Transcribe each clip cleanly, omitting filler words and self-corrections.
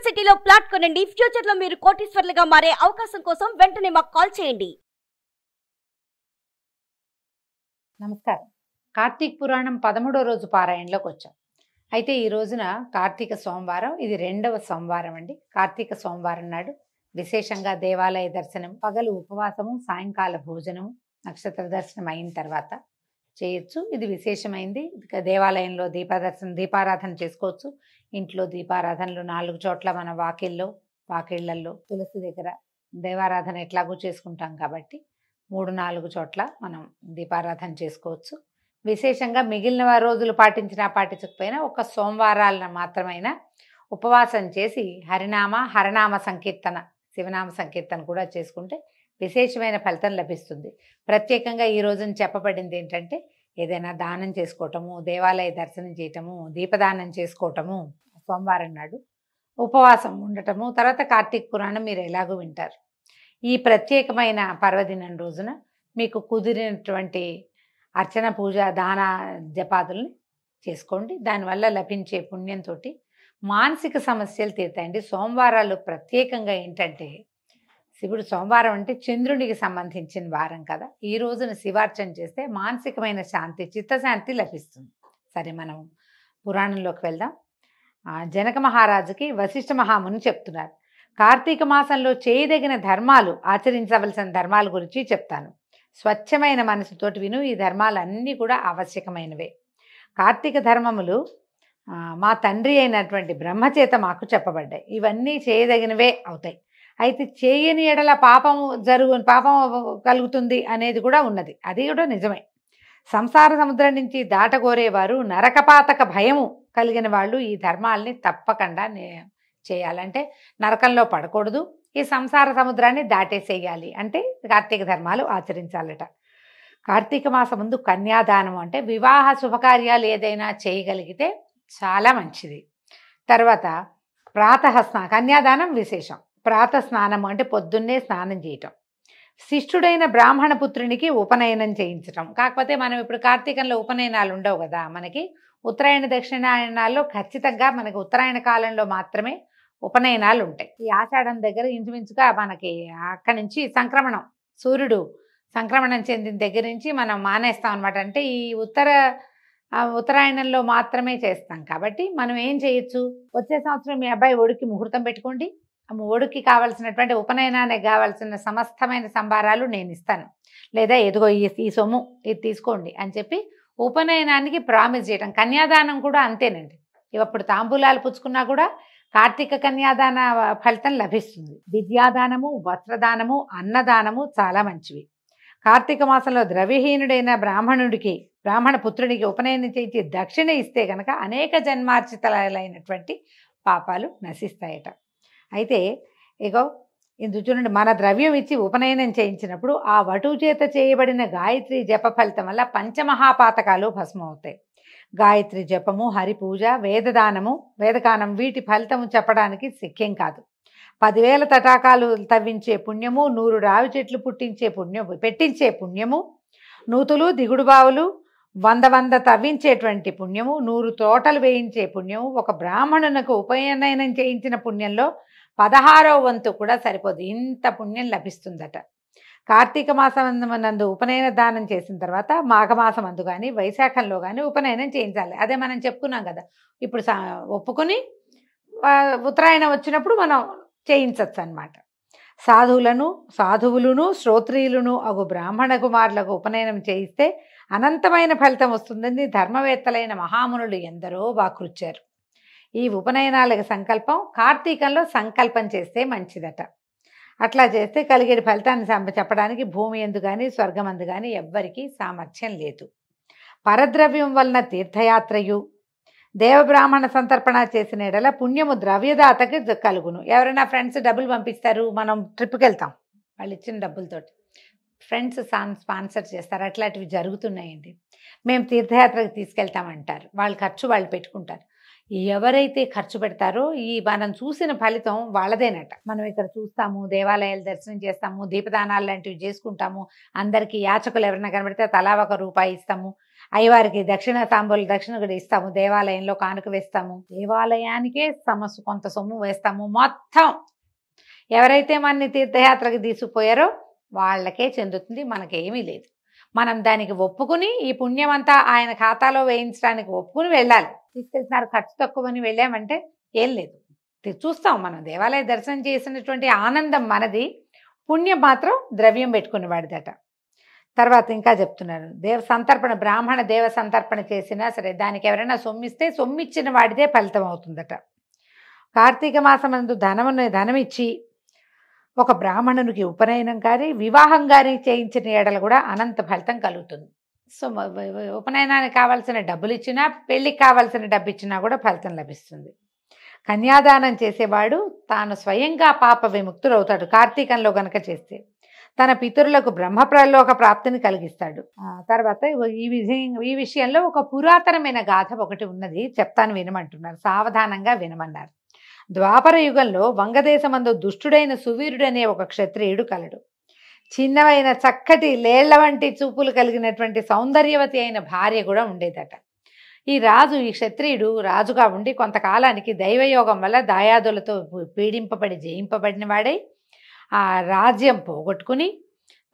సిటీలో ప్లాట్ కొనండి. ఫ్యూచర్ లో మీరు కోటీశ్వర్లుగా మారే అవకాశం కోసం వెంటనే మాకు కాల్ చేయండి. నమస్కారం. కార్తీక పురాణం 13వ రోజు పారాయణలోకి వచ్చాం. అయితే ఈ రోజున కార్తీక సోమవారం, ఇది 2వ సోమవారం అండి. కార్తీక సోమవారం నాడు విశేషంగా దేవాలయ దర్శనం, పగలు ఉపవాసము, సాయంకాల భోజనము, నక్షత్ర దర్శనం అయిన తర్వాత చేయొచ్చు. ఇది విశేషమైంది. ఇక దేవాలయంలో దీపారాధన చేసుకోవచ్చు. ఇంట్లో దీపారాధనలు 4 చోట్ల మన వాకిళ్ళల్లో తులసి దగ్గర దేవారాధన ఎట్లాగూ చేసుకుంటాం కాబట్టి 3-4 చోట్ల మనం దీపారాధన చేసుకోవచ్చు. విశేషంగా మిగిలిన రోజులు పాటించకపోయినా ఒక సోమవారాలను మాత్రమైనా ఉపవాసం చేసి హరనామ సంకీర్తన, శివనామ సంకీర్తన కూడా చేసుకుంటే విశేషమైన ఫలితం లభిస్తుంది. ప్రత్యేకంగా ఈ రోజున చెప్పబడింది ఏంటంటే, ఏదైనా దానం చేసుకోవటము, దేవాలయ దర్శనం చేయటము, దీపదానం చేసుకోవటము, సోమవారం నాడు ఉపవాసం ఉండటము, తర్వాత కార్తీక పురాణం మీరు ఎలాగో వింటారు. ఈ ప్రత్యేకమైన పర్వదినం రోజున మీకు కుదిరినటువంటి అర్చన, పూజ, దాన, జపాదుల్ని చేసుకోండి. దానివల్ల లభించే పుణ్యంతో మానసిక సమస్యలు తీరుతాయండి. సోమవారాలు ప్రత్యేకంగా ఏంటంటే, శివుడు సోమవారం అంటే చంద్రునికి సంబంధించిన వారం కదా. ఈ రోజున శివార్చన చేస్తే మానసికమైన శాంతి, చిత్తశాంతి లభిస్తుంది. సరే, మనం పురాణంలోకి వెళ్దాం. జనక మహారాజుకి వశిష్ఠ మహాముని చెప్తున్నారు. కార్తీక మాసంలో చేయదగిన ధర్మాలు, ఆచరించవలసిన ధర్మాల గురించి చెప్తాను. స్వచ్ఛమైన మనసుతోటి విను. ఈ ధర్మాలన్నీ కూడా ఆవశ్యకమైనవే. కార్తీక ధర్మములు మా తండ్రి అయినటువంటి బ్రహ్మచేత మాకు చెప్పబడ్డాయి. ఇవన్నీ చేయదగినవే అవుతాయి. అయితే చేయని ఎడల పాపం కలుగుతుంది అనేది కూడా ఉన్నది. అది కూడా నిజమే. సంసార సముద్రం నుంచి దాటగోరేవారు, నరకపాతక భయము కలిగిన వాళ్ళు ఈ ధర్మాల్ని తప్పకుండా చేయాలంటే నరకంలో పడకూడదు, ఈ సంసార సముద్రాన్ని దాటేసేయాలి అంటే కార్తీక ధర్మాలు ఆచరించాలట. కార్తీక మాసం ముందు కన్యాదానం అంటే వివాహ శుభకార్యాలు ఏదైనా చేయగలిగితే చాలా మంచిది. తర్వాత కన్యాదానం విశేషం. ప్రాతస్నానం అంటే పొద్దున్నే స్నానం చేయటం. శిష్టుడైన బ్రాహ్మణ పుత్రునికి ఉపనయనం చేయించటం. కాకపోతే మనం ఇప్పుడు కార్తీకంలో ఉపనయనాలు ఉండవు కదా. మనకి ఉత్తరాయణ దక్షిణాయనాల్లో ఖచ్చితంగా మనకి ఉత్తరాయణ కాలంలో మాత్రమే ఉపనయనాలు ఉంటాయి. ఈ ఆషాఢం దగ్గర ఇంచుమించుగా మనకి అక్కడి నుంచి సూర్యుడు సంక్రమణం చెందిన దగ్గర నుంచి మనం మానేస్తాం అనమాట. అంటే ఈ ఉత్తరాయణంలో మాత్రమే చేస్తాం కాబట్టి మనం ఏం చేయొచ్చు, వచ్చే సంవత్సరం మీ అబ్బాయి ఒడికి ముహూర్తం పెట్టుకోండి. ఒడికి కావాల్సినటువంటి ఉపనయనానికి కావాల్సిన సమస్తమైన సంభారాలు నేను ఇస్తాను, లేదా ఎదుగో ఈ సొమ్ము ఇది తీసుకోండి అని చెప్పి ఉపనయనానికి ప్రామిస్ చేయటం. కన్యాదానం కూడా అంతేనండి. ఇప్పుడు తాంబూలాలు పుచ్చుకున్నా కూడా కార్తీక కన్యాదాన ఫలితం లభిస్తుంది. విద్యాదానము, వస్త్రదానము, అన్నదానము చాలా మంచివి. కార్తీక మాసంలో ద్రవ్యహీనుడైన బ్రాహ్మణ పుత్రుడికి ఉపనయనం చేయించి దక్షిణ ఇస్తే కనుక అనేక జన్మార్జితలైనటువంటి పాపాలు నశిస్తాయట. అయితే ఇందు చూడండి, మన ద్రవ్యం ఇచ్చి ఉపనయనం చేయించినప్పుడు ఆ వటువు చేత చేయబడిన గాయత్రి జప ఫలితం వల్ల పంచమహాపాతకాలు భస్మం అవుతాయి. గాయత్రి జపము, హరిపూజ, వేదగానం వీటి ఫలితము చెప్పడానికి శక్యం కాదు. 10,000 తటాకాలు తవ్వించే పుణ్యము, 100 రావి చెట్లు పెట్టించే పుణ్యము, నూతులు, దిగుడు బావులు 100 తవ్వించేటువంటి పుణ్యము, 100 తోటలు వేయించే పుణ్యము, ఒక బ్రాహ్మణునకు ఉపనయనం చేయించిన పుణ్యంలో 16వ వంతు కూడా సరిపోదు. ఇంత పుణ్యం లభిస్తుందట. కార్తీక మాసం నందు ఉపనయన దానం చేసిన తర్వాత మాఘమాసం అందు కానీ వైశాఖంలో కానీ ఉపనయనం చేయించాలి. అదే మనం చెప్పుకున్నాం కదా. ఇప్పుడు ఒప్పుకొని ఉత్తరాయణం వచ్చినప్పుడు మనం చేయించవచ్చు అన్నమాట. సాధువులను శ్రోత్రియులను అగు బ్రాహ్మణ కుమారులకు ఉపనయనం చేయిస్తే అనంతమైన ఫలితం వస్తుందని ధర్మవేత్తలైన మహామునులు ఎందరో వాకృచ్చారు. ఈ ఉపనయనాలకు సంకల్పం కార్తీకంలో సంకల్పం చేస్తే మంచిదట. అట్లా చేస్తే కలిగే ఫలితాన్ని చెప్పడానికి భూమి ఎందు కానీ స్వర్గమందు కానీ ఎవ్వరికీ సామర్థ్యం లేదు. పరద్రవ్యం వలన తీర్థయాత్రయు, దేవబ్రాహ్మణ సంతర్పణ చేసిన ఎడల పుణ్యము ద్రవ్యదాతకి కలుగును. ఎవరైనా ఫ్రెండ్స్ డబ్బులు పంపిస్తారు, మనం ట్రిప్కి వెళ్తాం, వాళ్ళు ఇచ్చిన డబ్బులతోటి ఫ్రెండ్స్ స్పాన్సర్ చేస్తారు. అట్లాంటివి జరుగుతున్నాయండి. మేము తీర్థయాత్రకు తీసుకెళ్తామంటారు, వాళ్ళ ఖర్చు వాళ్ళు పెట్టుకుంటారు. ఎవరైతే ఖర్చు పెడతారో ఈ మనం చూసిన ఫలితం వాళ్ళదేనట. మనం ఇక్కడ చూస్తాము, దేవాలయాలు దర్శనం చేస్తాము, దీపదానాలు లాంటివి చేసుకుంటాము, అందరికీ యాచకులు ఎవరైనా కనబడితే తలా ₹1 ఇస్తాము, అయ్యవారికి తాంబూల దక్షిణ కూడా ఇస్తాము, దేవాలయంలో కానుక వేస్తాము, దేవాలయానికే కొంత సొమ్ము వేస్తాము. మొత్తం ఎవరైతే మనని తీర్థయాత్రకి తీసుకుపోయారో వాళ్ళకే చెందుతుంది, మనకేమీ లేదు. మనం దానికి ఒప్పుకుని ఈ పుణ్యమంతా ఆయన ఖాతాలో వేయించడానికి ఒప్పుకుని వెళ్ళాలి. తీసుకెళ్తున్నారు ఖర్చు తక్కువని వెళ్ళామంటే ఏం లేదు. చూస్తాం మనం దేవాలయ దర్శనం చేసినటువంటి ఆనందం మనది, పుణ్యం మాత్రం ద్రవ్యం పెట్టుకుని వాడిదట. తర్వాత ఇంకా చెప్తున్నారు, బ్రాహ్మణ దేవ సంతర్పణ చేసినా సరే దానికి ఎవరైనా సొమ్మిస్తే సొమ్మిచ్చిన వాడిదే ఫలితం అవుతుందట. కార్తీక మాసమందు ధనమిచ్చి ఒక బ్రాహ్మణునికి ఉపనయనం కానీ వివాహం కానీ చేయించిన ఏడలు కూడా అనంత ఫలితం కలుగుతుంది. సో ఉపనయనానికి కావాల్సిన డబ్బులు ఇచ్చినా, పెళ్ళికి కావాల్సిన డబ్బు ఇచ్చినా కూడా ఫలితం లభిస్తుంది. కన్యాదానం చేసేవాడు తాను స్వయంగా పాప విముక్తుడు అవుతాడు కార్తీకంలో గనక చేస్తే. తన పితరులకు బ్రహ్మప్రలోక ప్రాప్తిని కలిగిస్తాడు. తర్వాత ఈ విషయంలో ఒక పురాతనమైన గాథ ఒకటి ఉన్నది, చెప్తాను వినమంటున్నారు, సావధానంగా వినమన్నారు. ద్వాపర యుగంలో వంగదేశమందు దుష్టుడైన సువీరుడనే ఒక క్షత్రియుడు కలడు. చిన్నవైన చక్కటి లేళ్ల వంటి చూపులు కలిగినటువంటి సౌందర్యవతి అయిన భార్య కూడా ఉండేదట. ఈ క్షత్రియుడు రాజుగా ఉండి కొంతకాలానికి దైవయోగం వల్ల దాయాదులతో పీడింపబడి జయింపబడిన వాడై ఆ రాజ్యం పోగొట్టుకుని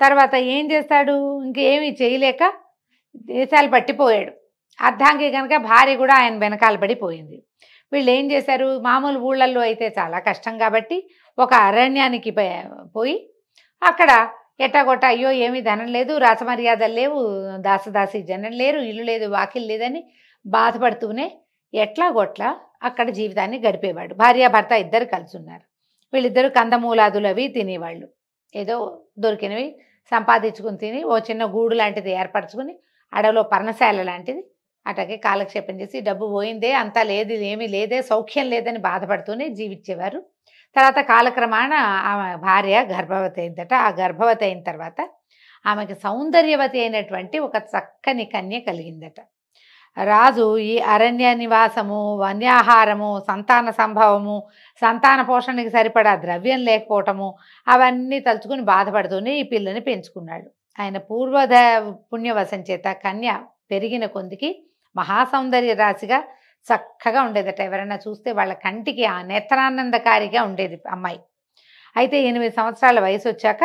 తర్వాత ఏం చేస్తాడు, ఇంకేమీ చేయలేక దేశాలు పట్టిపోయాడు. అర్ధాంగి కనుక భార్య కూడా ఆయన వెనకాల పడిపోయింది. వీళ్ళు ఏం చేశారు, మామూలు ఊళ్ళల్లో అయితే చాలా కష్టం కాబట్టి ఒక అరణ్యానికి పోయి అక్కడ ఎట్టగొట్ట అయ్యో ఏమీ ధనం లేదు, రాసమర్యాదలు లేవు, దాసదాసి జనం లేరు, ఇల్లు లేదు, వాకిలు లేదని బాధపడుతూనే ఎట్లాగొట్లా అక్కడ జీవితాన్ని గడిపేవాడు. భార్యాభర్త ఇద్దరు కలిసి ఉన్నారు. వీళ్ళిద్దరూ కందమూలాదులు అవి తినేవాళ్ళు, ఏదో దొరికినవి సంపాదించుకుని తిని ఓ చిన్న గూడు లాంటిది ఏర్పరచుకుని అడవిలో పర్ణశాల లాంటిది అటకే కాలక్షేపం చేసి డబ్బు పోయిందే, అంతా లేదు, ఏమీ లేదే, సౌఖ్యం లేదని బాధపడుతూనే జీవించేవారు. తర్వాత కాలక్రమాన ఆమె భార్య గర్భవతి అయిందట. ఆ గర్భవతి అయిన తర్వాత ఆమెకి సౌందర్యవతి అయినటువంటి ఒక చక్కని కన్య కలిగిందట. రాజు ఈ అరణ్య నివాసము, వన్యాహారము, సంతాన సంభవము, సంతాన పోషణకి సరిపడా ద్రవ్యం లేకపోవటము అవన్నీ తలుచుకుని బాధపడుతూనే ఈ పిల్లని పెంచుకున్నాడు. ఆయన పుణ్యవశం చేత కన్య పెరిగిన కొందికి మహాసౌందర్య రాశిగా చక్కగా ఉండేదట. ఎవరైనా చూస్తే వాళ్ళ కంటికి ఆ నేత్రానందకారిగా ఉండేది అమ్మాయి. అయితే 8 సంవత్సరాల వయసు వచ్చాక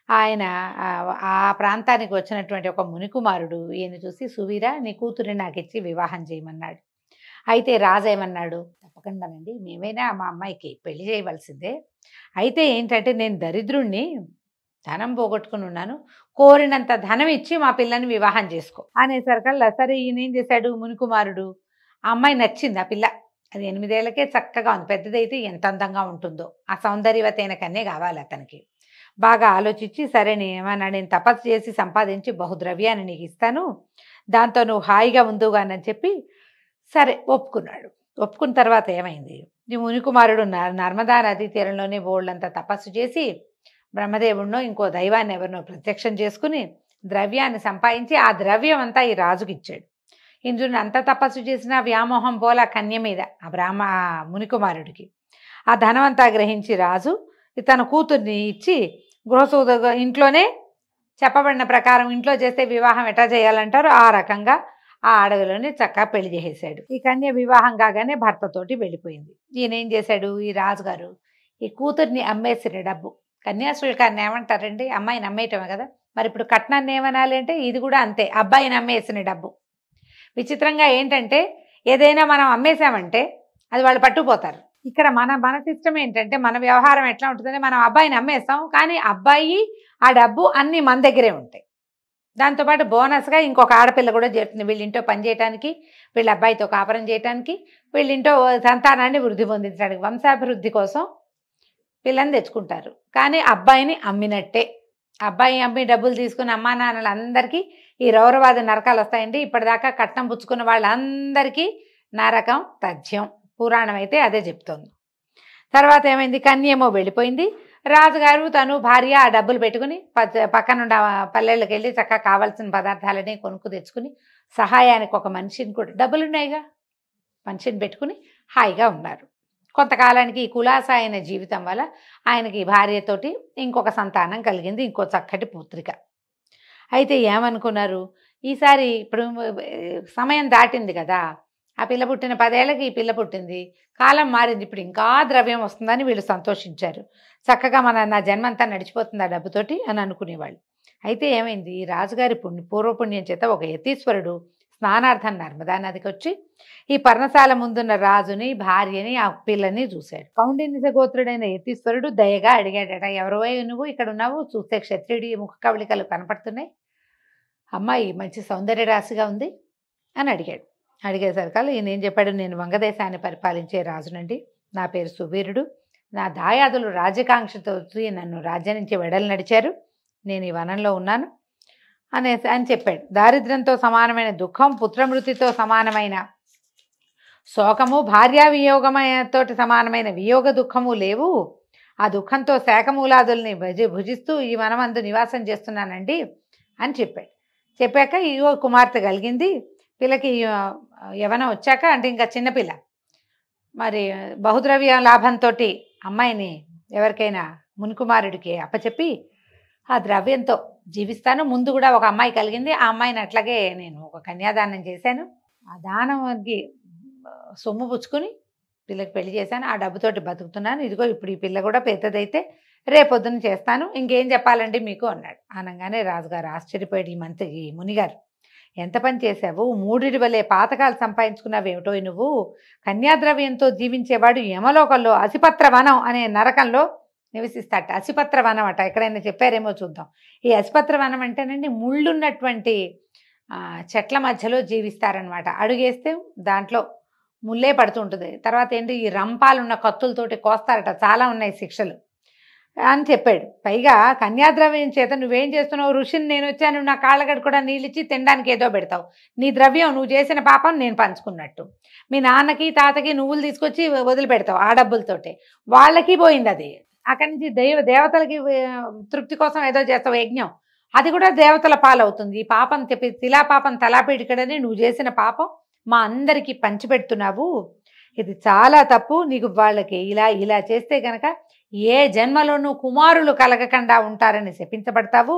ఆయన ఆ ప్రాంతానికి వచ్చినటువంటి ఒక మునికుమారుడు ఈయన చూసి, సువీర నీ కూతురిని నాకు ఇచ్చి వివాహం చేయమన్నాడు. అయితే రాజు ఏమన్నాడు, తప్పకుండానండి, మేమైనా మా అమ్మాయికి పెళ్లి చేయవలసిందే. అయితే ఏంటంటే నేను దరిద్రుణ్ణి, ధనం పోగొట్టుకుని ఉన్నాను, కోరినంత ధనం ఇచ్చి మా పిల్లని వివాహం చేసుకో అనేసరికల్లా సరే ఈయన ఏం చేశాడు, మునికుమారుడు ఆ అమ్మాయి నచ్చింది. ఆ పిల్ల అది 8 ఏళ్లకే చక్కగా ఉంది, పెద్దదైతే ఎంత అందంగా ఉంటుందో, ఆ సౌందర్యవతైన కన్నే కావాలి అతనికి. బాగా ఆలోచించి సరే నేను తపస్సు చేసి సంపాదించి బహుద్రవ్యాన్ని నీకు ఇస్తాను, దాంతో నువ్వు హాయిగా ఉందుగానని చెప్పి సరే ఒప్పుకున్నాడు. ఒప్పుకున్న తర్వాత ఏమైంది, ఈ మునికుమారుడు నర్మదా నదీ తీరంలోనే బోళ్ళంతా తపస్సు చేసి బ్రహ్మదేవుడినో ఇంకో దైవాన్ని ఎవరినో ప్రత్యక్షం చేసుకుని ద్రవ్యాన్ని సంపాదించి ఆ ద్రవ్యం అంతా ఈ రాజుకి ఇచ్చాడు. ఇంద్రుని అంత తపస్సు చేసిన వ్యామోహం పోలా కన్య మీద ఆ మునికుమారుడికి. ఆ ధనమంతా గ్రహించి రాజు తన కూతుర్ని ఇచ్చి ఇంట్లోనే చెప్పబడిన ప్రకారం ఇంట్లో చేస్తే వివాహం ఎట్లా చేయాలంటారో ఆ రకంగా ఆ అడవిలోనే చక్కగా పెళ్లి చేసేసాడు. ఈ కన్య వివాహం కాగానే భర్తతోటి వెళ్ళిపోయింది. ఈయన ఏం చేశాడు, ఈ రాజుగారు ఈ కూతుర్ని అమ్మేసిన డబ్బు, కన్యాశుల్కాన్ని ఏమంటారండి, అమ్మాయిని అమ్మేయటమే కదా, మరి ఇప్పుడు కట్నాన్ని ఏమనాలి అంటే ఇది కూడా అంతే, అబ్బాయిని అమ్మేసిన డబ్బు. విచిత్రంగా ఏంటంటే ఏదైనా మనం అమ్మేసామంటే అది వాళ్ళు పట్టుకుపోతారు. ఇక్కడ మన సిస్టమ్ ఏంటంటే మన వ్యవహారం ఎట్లా ఉంటుందంటే మనం అబ్బాయిని అమ్మేస్తాం, కానీ అబ్బాయి ఆ డబ్బు అన్నీ మన దగ్గరే ఉంటాయి. దాంతోపాటు బోనస్గా ఇంకొక ఆడపిల్ల కూడా చేరుతుంది, వీళ్ళింటో పని చేయడానికి, వీళ్ళ అబ్బాయితో కాపురం చేయడానికి, వీళ్ళింటో సంతానాన్ని వృద్ధి పొందించడానికి, వంశాభివృద్ధి కోసం పిల్లని తెచ్చుకుంటారు. కానీ అబ్బాయిని అమ్మినట్టే. అబ్బాయి అమ్మి డబ్బులు తీసుకున్న అమ్మా నాన్నలందరికీ ఈ రౌరవాద నరకాలు వస్తాయండి. ఇప్పటిదాకా కట్నం పుచ్చుకున్న వాళ్ళందరికీ నరకం తథ్యం. పురాణం అయితే అదే చెప్తోంది. తర్వాత ఏమైంది, కన్యేమో వెళ్ళిపోయింది. రాజుగారు తను భార్య ఆ డబ్బులు పెట్టుకుని పక్కనుండ పల్లెళ్ళకి వెళ్ళి చక్కగా కావాల్సిన పదార్థాలని కొనుక్కు తెచ్చుకుని సహాయానికి ఒక మనిషిని కూడా, డబ్బులు ఉన్నాయిగా మనిషిని పెట్టుకుని హాయిగా ఉన్నారు. కొంతకాలానికి ఈ కులాసా అయిన జీవితం వల్ల ఆయనకి భార్యతోటి ఇంకొక సంతానం కలిగింది, ఇంకో చక్కటి పుత్రిక. అయితే ఏమనుకున్నారు, ఈసారి ఇప్పుడు సమయం దాటింది కదా, ఆ పిల్ల పుట్టిన 10 ఏళ్ళకి ఈ పిల్ల పుట్టింది, కాలం మారింది, ఇప్పుడు ఇంకా ద్రవ్యం వస్తుందని వీళ్ళు సంతోషించారు. చక్కగా నా జన్మంతా నడిచిపోతుంది ఆ డబ్బుతోటి అని అనుకునేవాళ్ళు. అయితే ఏమైంది, రాజుగారి పూర్వపుణ్యం చేత ఒక యతీశ్వరుడు స్నానార్థం నర్మదా నదికి వచ్చి ఈ పర్ణశాల ముందున్న రాజుని, భార్యని, ఆ పిల్లని చూశాడు. కౌండిన్య గోత్రుడైన యతీశ్వరుడు దయగా అడిగాడట, ఎవరో నువ్వు ఇక్కడ ఉన్నావు, చూస్తే క్షత్రియుడి ముఖ కవళికలు కనపడుతున్నాయి, అమ్మాయి మంచి సౌందర్య రాశిగా ఉంది అని అడిగాడు. అడిగేసరికల్లా ఈయన ఏం చెప్పాడు, నేను వంగదేశాన్ని పరిపాలించే రాజునండి, నా పేరు సువీరుడు, నా దాయాదులు రాజకాంక్షతో నన్ను రాజ్యం నుంచి వెడలు నడిచారు, నేను ఈ వనంలో ఉన్నాను అని చెప్పాడు. దారిద్ర్యంతో సమానమైన దుఃఖం, పుత్రమృతితో సమానమైన శోకము, భార్యా వియోగమతోటి సమానమైన వియోగ దుఃఖము లేవు, ఆ దుఃఖంతో శాఖమూలాదుల్ని భుజిస్తూ ఈ వనమందు నివాసం చేస్తున్నానండి అని చెప్పాడు. చెప్పాక ఇగో కుమార్తె కలిగింది, పిల్లకి యవనం వచ్చాక, అంటే ఇంకా చిన్నపిల్ల, మరి బహుద్రవ్య లాభంతో అమ్మాయిని ఎవరికైనా మునికుమారుడికి అప్పచెప్పి ఆ ద్రవ్యంతో జీవిస్తాను. ముందు కూడా ఒక అమ్మాయి కలిగింది, ఆ అమ్మాయిని అట్లాగే నేను ఒక కన్యాదానం చేశాను, ఆ దానంకి సొమ్ము పుచ్చుకుని పిల్లకి పెళ్లి చేశాను, ఆ డబ్బుతోటి బతుకుతున్నాను, ఇదిగో ఇప్పుడు ఈ పిల్ల కూడా పెద్దదైతే రేపొద్దున చేస్తాను, ఇంకేం చెప్పాలండి మీకు అన్నాడు. అనగానే రాజుగారు ఆశ్చర్యపోయాడు, ఈ మునిగారు, ఎంత పని చేశావు, 3 వలె పాతకాలు సంపాదించుకున్నావేమిటో నువ్వు, కన్యాద్రవ్యంతో జీవించేవాడు యమలోకంలో అసిపత్ర వనం అనే నరకంలో నివసిస్తాట. అసిపత్ర వనం అట, ఎక్కడైనా చెప్పారేమో చూద్దాం. ఈ అసిపత్ర వనం అంటేనండి ముళ్ళున్నటువంటి చెట్ల మధ్యలో జీవిస్తారనమాట. అడుగేస్తే దాంట్లో ముల్లే పడుతుంటుంది, తర్వాత ఏంటి ఈ రంపాలున్న కత్తులతోటి కోస్తారట, చాలా ఉన్నాయి శిక్షలు అని చెప్పాడు. పైగా కన్యాద్రవ్యం చేత నువ్వేం చేస్తున్నావు, ఋషిని నేను వచ్చాను, నా కాళ్ళగడ కూడా నీళ్ళిచ్చి తినడానికి ఏదో పెడతావు, నీ ద్రవ్యం నువ్వు చేసిన పాపం నేను పంచుకున్నట్టు, మీ నాన్నకి తాతకి నువ్వులు తీసుకొచ్చి వదిలిపెడతావు ఆ డబ్బులతోటే, వాళ్ళకి పోయింది అది. అక్కడి నుంచి దేవతలకి తృప్తి కోసం ఏదో చేస్తావు యజ్ఞం, అది కూడా దేవతల పాలవుతుంది. ఈ పాపం చెప్పి తిలా పాపం తలాపేడికడని నువ్వు చేసిన పాపం మా అందరికీ పంచిపెడుతున్నావు, ఇది చాలా తప్పు, నీకు వాళ్ళకి ఇలా చేస్తే గనక ఏ జన్మలోనూ కుమారులు కలగకుండా ఉంటారని శపించబడతావు,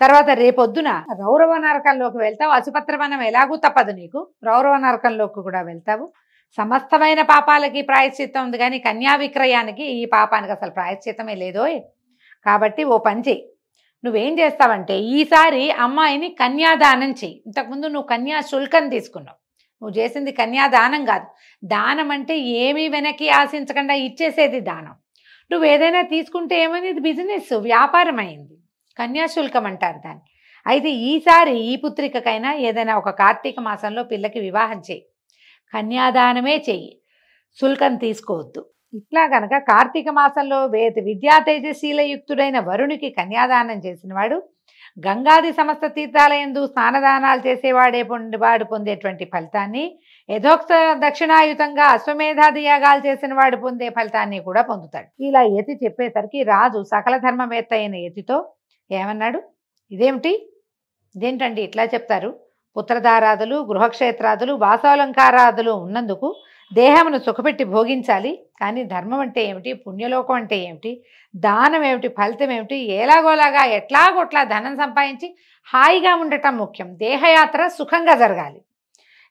తర్వాత రేపొద్దున రౌరవ నరకంలోకి వెళ్తావు, అసిపత్రవనం ఎలాగూ తప్పదు నీకు, రౌరవ నరకంలోకి కూడా వెళ్తావు, సమస్తమైన పాపాలకి ప్రాయశ్చిత్తం ఉంది కానీ కన్యా విక్రయానికి ఈ పాపానికి అసలు ప్రాయశ్చిత్తమే లేదో, కాబట్టి ఓ పని చెయ్యి, నువ్వేం చేస్తావంటే ఈసారి అమ్మాయిని కన్యాదానం చెయ్యి. ఇంతకుముందు నువ్వు కన్యాశుల్కం తీసుకున్నావు, నువ్వు చేసింది కన్యాదానం కాదు, దానం అంటే ఏమీ వెనక్కి ఆశించకుండా ఇచ్చేసేది దానం. నువ్వు ఏదైనా తీసుకుంటే ఏమైంది, బిజినెస్ వ్యాపారం అయింది, కన్యాశుల్కం అంటారు దాన్ని. అయితే ఈసారి ఈ పుత్రికకైనా ఏదైనా ఒక కార్తీక మాసంలో పిల్లకి వివాహం చేయి, కన్యాదానమే చెయ్యి, శుల్కం తీసుకోవద్దు. ఇట్లా గనక కార్తీక మాసంలో విద్యా తేజశీలయుక్తుడైన వరునికి కన్యాదానం చేసినవాడు గంగాది సమస్త తీర్థాలయందు స్నానదానాలు చేసేవాడే వాడు పొందేటువంటి ఫలితాన్ని, యథోక్త దక్షిణాయుతంగా అశ్వమేధాది యాగాలు చేసిన వాడు పొందే ఫలితాన్ని కూడా పొందుతాడు. ఇలా యతి చెప్పేసరికి రాజు సకల ధర్మవేత్త అయిన యతితో ఏమన్నాడు, ఇదేంటండి ఇట్లా చెప్తారు, పుత్రధారాదులు, గృహక్షేత్రాదులు, వాసాలంకారాదులు ఉన్నందుకు దేహమును సుఖపెట్టి భోగించాలి, కానీ ధర్మం అంటే ఏమిటి, పుణ్యలోకం అంటే ఏమిటి, దానం ఏమిటి, ఫలితం ఏమిటి, ఎలాగోలాగా ఎట్లాగొట్లా ధనం సంపాదించి హాయిగా ఉండటం ముఖ్యం, దేహయాత్ర సుఖంగా జరగాలి.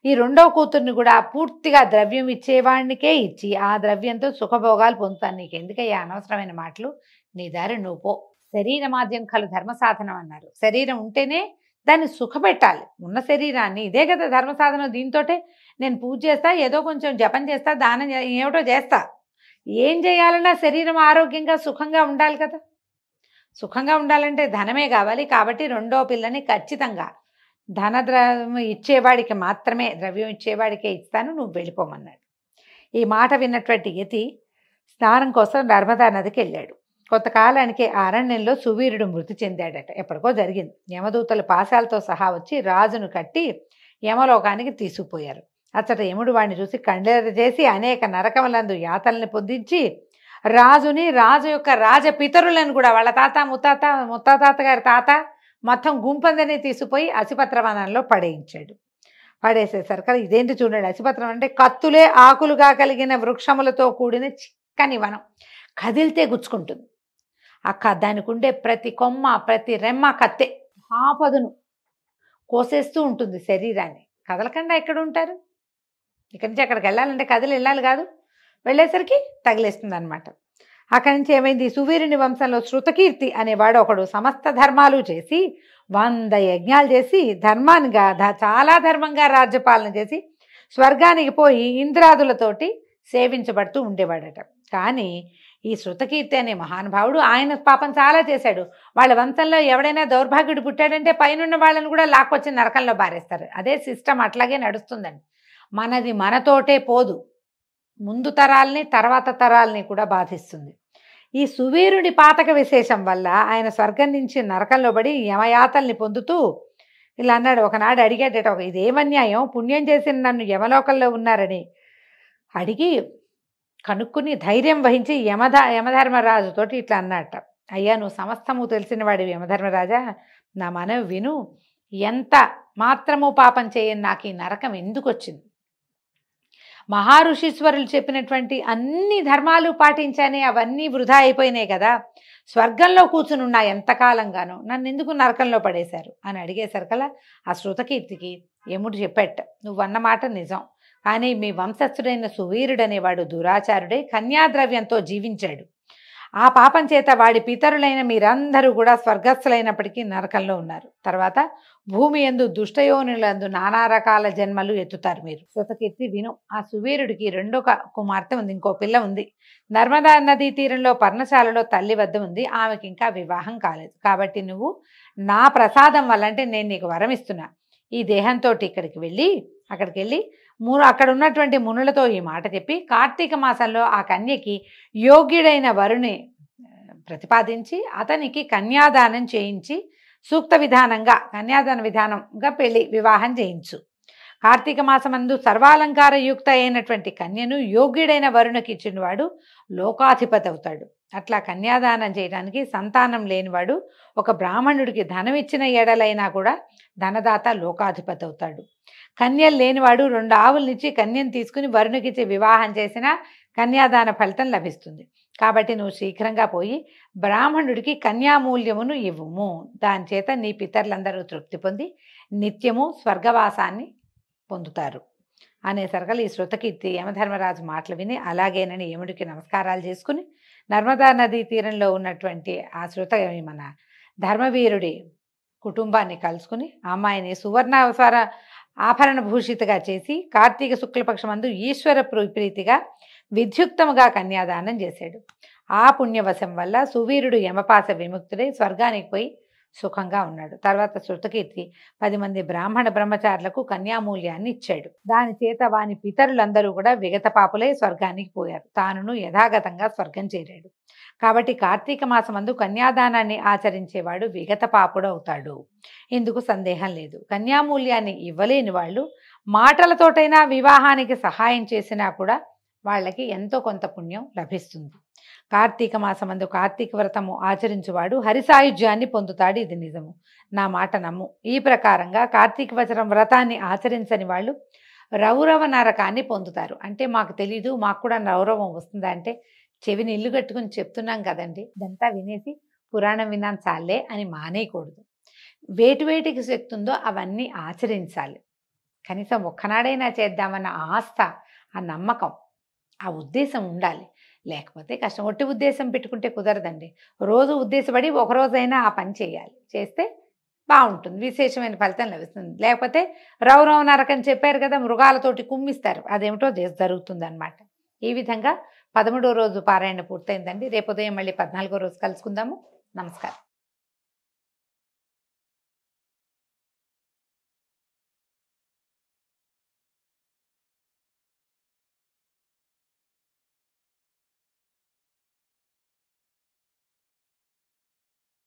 ఈ రెండో కూతుర్ని కూడా పూర్తిగా ద్రవ్యం ఇచ్చేవాడినికే ఇచ్చి ఆ ద్రవ్యంతో సుఖభోగాలు పొందుతాను, నీకు ఎందుకయ్యా అనవసరమైన మాటలు, నీ దారి నువ్వు పో, శరీర మాధ్యం కలు ధర్మ సాధనం అన్నారు. శరీరం ఉంటేనే దాన్ని సుఖపెట్టాలి, ఉన్న శరీరాన్ని, ఇదే కదా ధర్మ సాధనం, దీంతోటే నేను పూజ చేస్తా, ఏదో కొంచెం జపం చేస్తా, దానం ఏమిటో చేస్తా, ఏం చేయాలన్నా శరీరం ఆరోగ్యంగా సుఖంగా ఉండాలి కదా, సుఖంగా ఉండాలంటే ధనమే కావాలి. కాబట్టి రెండో పిల్లని ఖచ్చితంగా ద్రవ్యం ఇచ్చేవాడికి మాత్రమే, ద్రవ్యం ఇచ్చేవాడికే ఇస్తాను, నువ్వు వెళ్ళిపోమన్నాడు. ఈ మాట విన్నటువంటి యతి స్నానం కోసం నర్మదా నదికి వెళ్ళాడు. కొంతకాలానికి ఆ అరణ్యంలో సువీరుడు మృతి చెందాడట, ఎప్పటికో జరిగింది. యమదూతలు పాశాలతో సహా వచ్చి రాజును కట్టి యమలోకానికి తీసుకుపోయారు. అచ్చట యముడు వాడిని చూసి కండెర చేసి అనేక నరకములందు యాతల్ని పొందించి రాజు యొక్క రాజపితరులను కూడా వాళ్ళ ముత్తాత గారి తాత మొత్తం గుంపందని తీసుకుపోయి అసిపత్రవనంలో పడేయించాడు. పడేసేసారు కదా. ఇదేంటి చూడండి, అసిపత్రం అంటే కత్తులే ఆకులుగా కలిగిన వృక్షములతో కూడిన చిక్కని వనం, కదిలితే గుచ్చుకుంటుంది. దానికి ఉండే ప్రతి కొమ్మ ప్రతి రెమ్మ కత్తే, ఆపదును కోసేస్తూ ఉంటుంది శరీరాన్ని. కదలకుండా ఎక్కడ ఉంటారు? ఇక్కడి నుంచి అక్కడికి వెళ్ళాలంటే కదిలి వెళ్ళాలి కాదు, వెళ్ళేసరికి తగిలేస్తుంది అనమాట. అక్కడి నుంచి ఏమైంది, సువీరుని వంశంలో శృతకీర్తి అనేవాడు ఒకడు సమస్త ధర్మాలు చేసి 100 యజ్ఞాలు చేసి ధర్మానిగా చాలా ధర్మంగా రాజ్యపాలన చేసి స్వర్గానికి పోయి ఇంద్రాదులతోటి సేవించబడుతూ ఉండేవాడట. కానీ ఈ శృతకీర్తి అనే మహానుభావుడు ఆయన పాపం చాలా చేశాడు. వాళ్ళ వంశంలో ఎవడైనా దౌర్భాగ్యుడు పుట్టాడంటే పైనున్న వాళ్ళని కూడా లాక్కొచ్చి నరకంలో బారేస్తారు. అదే సిస్టమ్ అట్లాగే నడుస్తుందండి. మనది మనతోటే పోదు, ముందు తరాల్ని తర్వాత తరాల్ని కూడా బాధిస్తుంది. ఈ సువీరుడి పాతక విశేషం వల్ల ఆయన స్వర్గం నుంచి నరకంలో పడి యమయాతల్ని పొందుతూ ఇలా అన్నాడు. ఒకనాడు అడిగాడట, ఇదేమన్యాయం, పుణ్యం చేసిన నన్ను యమలోకంలో ఉన్నారని అడిగి కనుక్కుని ధైర్యం వహించి యమధర్మరాజుతోటి ఇట్లా అన్నట్ట, అయ్యా నువ్వు సమస్తము తెలిసిన వాడివి యమధర్మరాజా, నా మనవి విను, ఎంత మాత్రము పాపం చేయని నాకు ఈ నరకం ఎందుకు వచ్చింది? మహారుషీశ్వరులు చెప్పినటువంటి అన్ని ధర్మాలు పాటించానే, అవన్నీ వృధా అయిపోయినాయి కదా, స్వర్గంలో కూర్చుని ఉన్నా ఎంతకాలంగానో, నన్ను ఎందుకు నరకంలో పడేశారు అని అడిగేసరికల్లా ఆ శృతకీర్తికి యముడు చెప్పేట, నువ్వన్న మాట నిజం, కానీ మీ వంశస్థుడైన సువీరుడనేవాడు దురాచారుడై కన్యాద్రవ్యంతో జీవించాడు. ఆ పాపం చేత వాడి పితరులైన మీరందరూ కూడా స్వర్గస్థులైనప్పటికీ నరకంలో ఉన్నారు. తర్వాత భూమి యందు దుష్టయోనులందు నానా రకాల జన్మలు ఎత్తుతారు మీరు. శృతకీర్తి విను, ఆ సువీరుడికి రెండో కుమార్తె ఉంది, ఇంకో పిల్ల ఉంది. నర్మదా నదీ తీరంలో పర్ణశాలలో తల్లి వద్ద ఉంది. ఆమెకి ఇంకా వివాహం కాలేదు. కాబట్టి నువ్వు నా ప్రసాదం వల్ల, అంటే నేను నీకు వరం ఇస్తున్నా, ఈ దేహంతో అక్కడికి వెళ్ళి అక్కడ ఉన్నటువంటి మునులతో ఈ మాట చెప్పి కార్తీక మాసంలో ఆ కన్యకి యోగ్యుడైన వరుని ప్రతిపాదించి అతనికి కన్యాదానం చేయించి సూక్త విధానంగా కన్యాదాన విధానంగా వివాహం చేయించు. కార్తీక మాసమందు సర్వాలంకార యుక్త అయినటువంటి కన్యను యోగ్యుడైన వరుణకి ఇచ్చినవాడు లోకాధిపతి అవుతాడు. అట్లా కన్యాదానం చేయడానికి సంతానం లేనివాడు ఒక బ్రాహ్మణుడికి ధనం ఇచ్చిన ఎడలైనా కూడా ధనదాత లోకాధిపతి అవుతాడు. కన్యలు లేనివాడు 2 ఆవులనిచ్చి కన్యను తీసుకుని వరుణకిచ్చి వివాహం చేసిన కన్యాదాన ఫలితం లభిస్తుంది. కాబట్టి నువ్వు శీఘ్రంగా పోయి బ్రాహ్మణుడికి కన్యామూల్యమును ఇవ్వుము, దాని చేత నీ పితరులందరూ తృప్తి పొంది నిత్యము స్వర్గవాసాన్ని పొందుతారు అనేసరికలు ఈ శృతకీర్తి యమధర్మరాజు మాటలు విని అలాగేనని యముడికి నమస్కారాలు చేసుకుని నర్మదా నదీ తీరంలో ఉన్నటువంటి ఆ మన ధర్మవీరుడి కుటుంబాన్ని కలుసుకుని అమ్మాయిని సువర్ణావసర ఆభరణ భూషితగా చేసి కార్తీక శుక్లపక్షమందు ఈశ్వర ప్రీతిగా విద్యుక్తముగా కన్యాదానం చేశాడు. ఆ పుణ్యవశం వల్ల సువీరుడు యమపాస విముక్తుడై స్వర్గానికి పోయి సుఖంగా ఉన్నాడు. తర్వాత శృతకీర్తి 10 మంది బ్రాహ్మణ బ్రహ్మచారులకు కన్యామూల్యాన్ని ఇచ్చాడు. దాని చేత వాని పితరులందరూ కూడా విగత పాపులై స్వర్గానికి పోయారు. తానును యథాగతంగా స్వర్గం చేరాడు. కాబట్టి కార్తీక మాసమందు కన్యాదానాన్ని ఆచరించేవాడు విగత పాపుడు అవుతాడు, ఇందుకు సందేహం లేదు. కన్యామూల్యాన్ని ఇవ్వలేని వాళ్ళు మాటలతోటైనా వివాహానికి సహాయం చేసినా కూడా వాళ్ళకి ఎంతో కొంత పుణ్యం లభిస్తుంది. కార్తీక మాసమందు కార్తీక వ్రతము ఆచరించువాడు హరిసాయుధ్యాన్ని పొందుతాడు, ఇది నిజము, నా మాట నమ్ము. ఈ ప్రకారంగా కార్తీక వచనం వ్రతాన్ని ఆచరించని వాళ్ళు రౌరవ నరకాన్ని పొందుతారు. అంటే మాకు తెలీదు, మాకు కూడా రౌరవం వస్తుందా అంటే, చెవిని ఇల్లు కట్టుకుని చెప్తున్నాం కదండి, ఇదంతా వినేసి పురాణం విన్నాను చాలే అని మానేయకూడదు. వేటికి శక్తి ఉందో అవన్నీ ఆచరించాలి. కనీసం ఒక్కనాడైనా చేద్దామన్న ఆస్థ, ఆ నమ్మకం, ఆ ఉద్దేశం ఉండాలి. లేకపోతే కష్టం. ఒట్టి ఉద్దేశం పెట్టుకుంటే కుదరదండి. రోజు ఉద్దేశపడి ఒకరోజైనా ఆ పని చేయాలి. చేస్తే బాగుంటుంది, విశేషమైన ఫలితం లభిస్తుంది. లేకపోతే రౌరవ నరకని చెప్పారు కదా, మృగాలతోటి కుమ్మిస్తారు, అదేమిటో జరుగుతుంది అన్నమాట. ఈ విధంగా 13వ రోజు పారాయణ పూర్తయిందండి. రేపు ఉదయం మళ్ళీ 14వ రోజు కలుసుకుందాము. నమస్కారం.